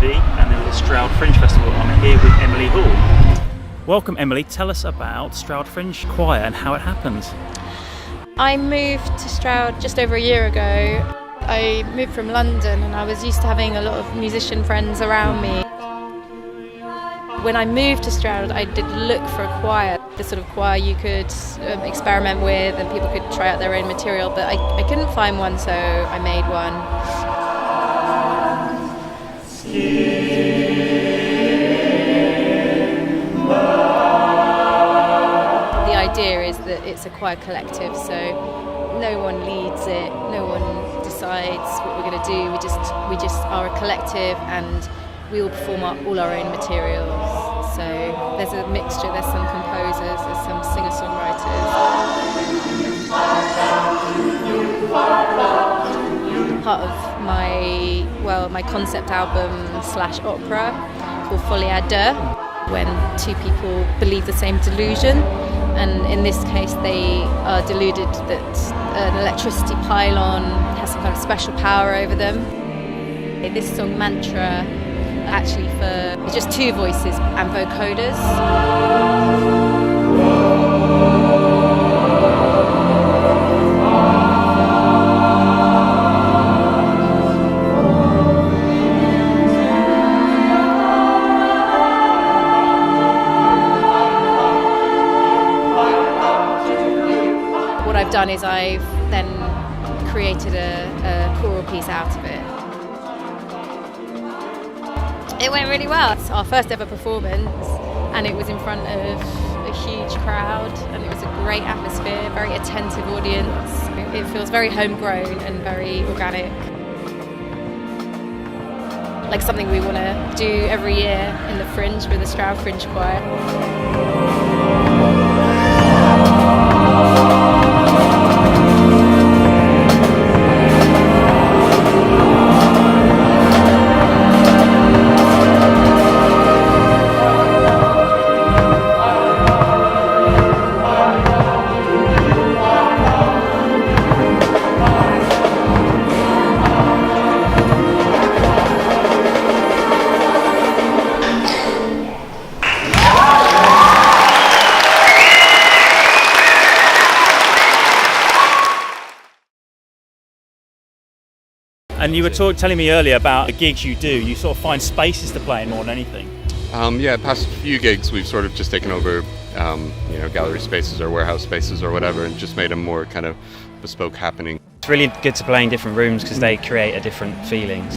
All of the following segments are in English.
TV and the Stroud Fringe Festival. I'm here with Emily Hall. Welcome, Emily. Tell us about Stroud Fringe Choir and how it happens. I moved to Stroud just over a year ago. I moved from London and I was used to having a lot of musician friends around me. When I moved to Stroud, I did look for a choir, the sort of choir you could experiment with and people could try out their own material, but I couldn't find one, so I made one. The idea is that it's a choir collective, so no one leads it, no one decides what we're going to do. We just are a collective and we all perform all our own materials. So there's a mixture, there's some composers, there's some singer-songwriters. Part of my concept album / opera called Folie à Deux, when two people believe the same delusion. And in this case, they are deluded that an electricity pylon has some kind of special power over them. This song, Mantra, actually for just two voices and vocoders. What I've done is I've then created a choral piece out of it. It went really well. It's our first ever performance and it was in front of a huge crowd and it was a great atmosphere, very attentive audience. It feels very homegrown and very organic. Like something we want to do every year in the Fringe with the Stroud Fringe Choir. And you were telling me earlier about the gigs you do. You sort of find spaces to play in more than anything. Past few gigs we've sort of just taken over, gallery spaces or warehouse spaces or whatever, and just made them more kind of bespoke happening. It's really good to play in different rooms because they create a different feeling.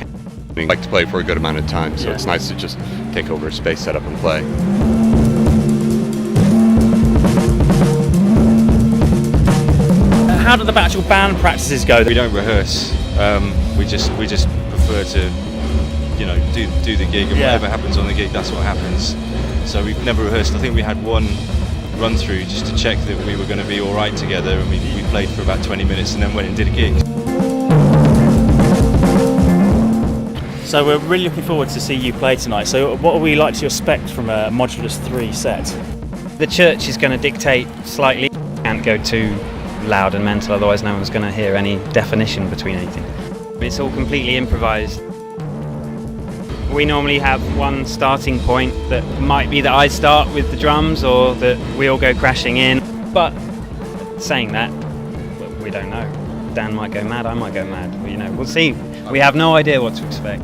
I like to play for a good amount of time, so It's nice to just take over a space, set up and play. How do the actual band practices go? We don't rehearse. We just prefer to, do the gig, and whatever happens on the gig, that's what happens. So we've never rehearsed. I think we had one run through just to check that we were going to be all right together, and we played for about 20 minutes and then went and did a gig. So we're really looking forward to see you play tonight. So what are we like to expect from a Modulus 3 set? The church is going to dictate slightly. Can't go too loud and mental, otherwise no one's going to hear any definition between anything. It's all completely improvised. We normally have one starting point that might be that I start with the drums or that we all go crashing in, but saying that, we don't know. Dan might go mad, I might go mad, we'll see. We have no idea what to expect.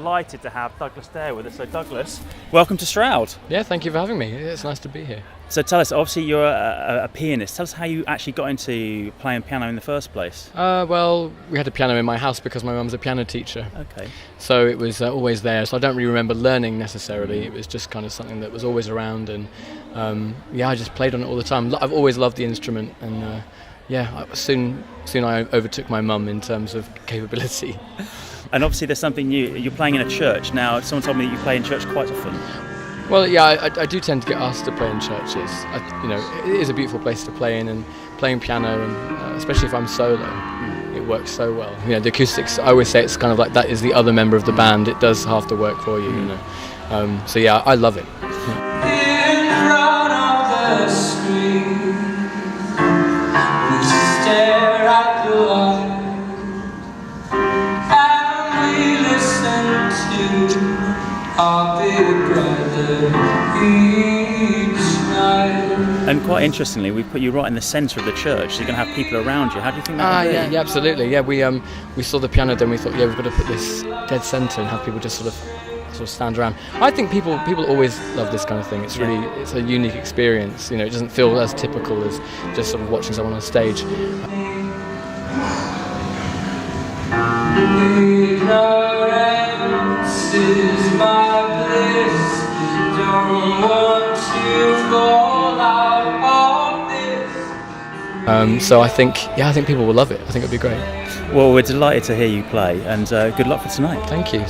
delighted to have Douglas Dare with us. So Douglas, welcome to Stroud. Yeah, thank you for having me. It's nice to be here. So tell us, obviously you're a pianist. Tell us how you actually got into playing piano in the first place. Well, we had a piano in my house because my mum's a piano teacher. Okay. So it was always there. So I don't really remember learning necessarily. It was just kind of something that was always around, and I just played on it all the time. I've always loved the instrument, and soon I overtook my mum in terms of capability. And obviously there's something new. You're playing in a church now. Someone told me that you play in church quite often. Well, yeah, I do tend to get asked to play in churches. It is a beautiful place to play in, and playing piano, and especially if I'm solo, it works so well. The acoustics, I always say it's kind of like that is the other member of the band. It does half the work for you, So yeah, I love it. In front of the screen, we stare at the light, and we listen to our big brother each night. And quite interestingly, we put you right in the centre of the church, so you're going to have people around you. How do you think that would be? Yeah, absolutely. Yeah, we saw the piano, then we thought, we've got to put this dead centre and have people just sort of stand around. I think people always love this kind of thing. It's really it's a unique experience. It doesn't feel as typical as just sort of watching someone on stage. Ignorance is my bliss. Don't want to fall out of this. So I think people will love it. I think it'll be great. Well, we're delighted to hear you play, and good luck for tonight. Thank you.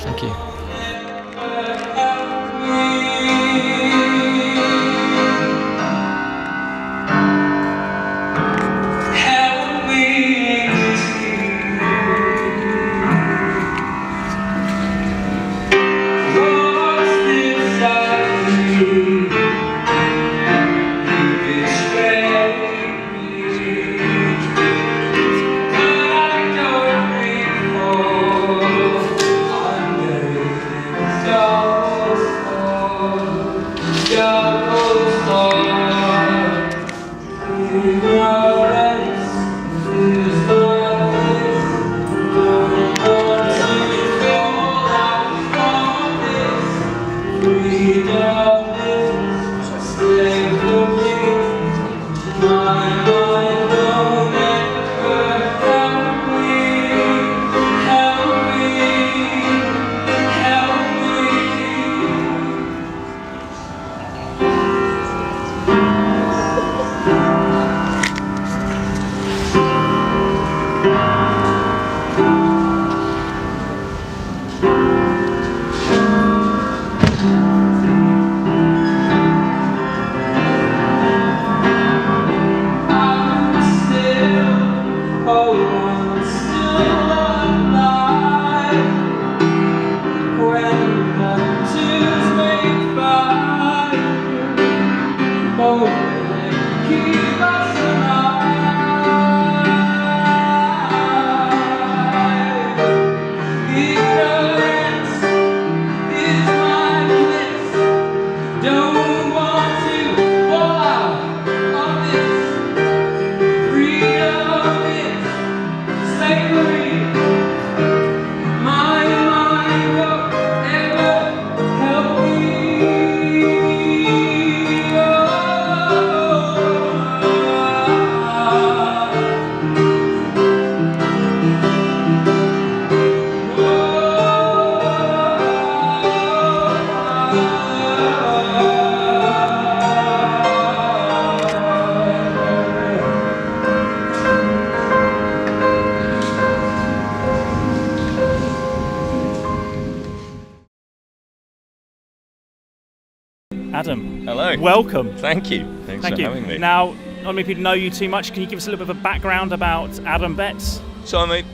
Adam. Hello. Welcome. Thank you. Thanks for having me. Now, not many people know you too much. Can you give us a little bit of a background about Adam Betts? So I'm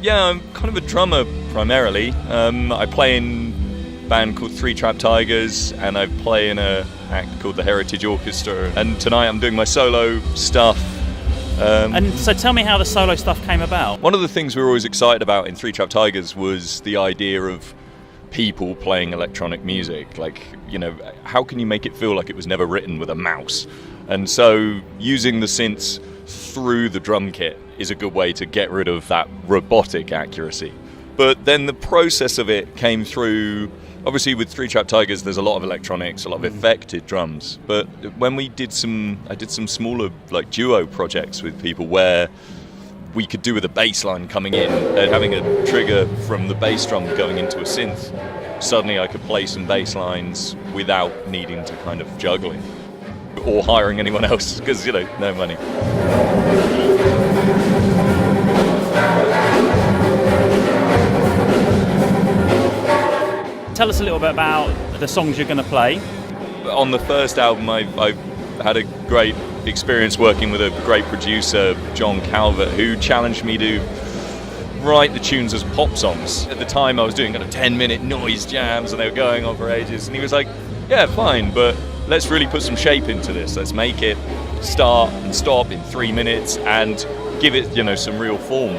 kind of a drummer primarily. I play in a band called Three Trapped Tigers, and I play in a act called the Heritage Orchestra. And tonight I'm doing my solo stuff. And so tell me how the solo stuff came about. One of the things we were always excited about in Three Trapped Tigers was the idea of people playing electronic music. Like, how can you make it feel like it was never written with a mouse? And so using the synths through the drum kit is a good way to get rid of that robotic accuracy. But then the process of it came through obviously with Three Trap Tigers there's a lot of electronics, a lot of affected drums, but when I did some smaller like duo projects with people where we could do with a bass line coming in and having a trigger from the bass drum going into a synth, suddenly I could play some bass lines without needing to kind of juggle it or hiring anyone else, because no money. Tell us a little bit about the songs you're going to play. On the first album, I had a great experience working with a great producer, John Calvert, who challenged me to write the tunes as pop songs. At the time, I was doing kind of 10-minute noise jams, and they were going on for ages. And he was like, "Yeah, fine, but let's really put some shape into this. Let's make it start and stop in 3 minutes and give it, some real form."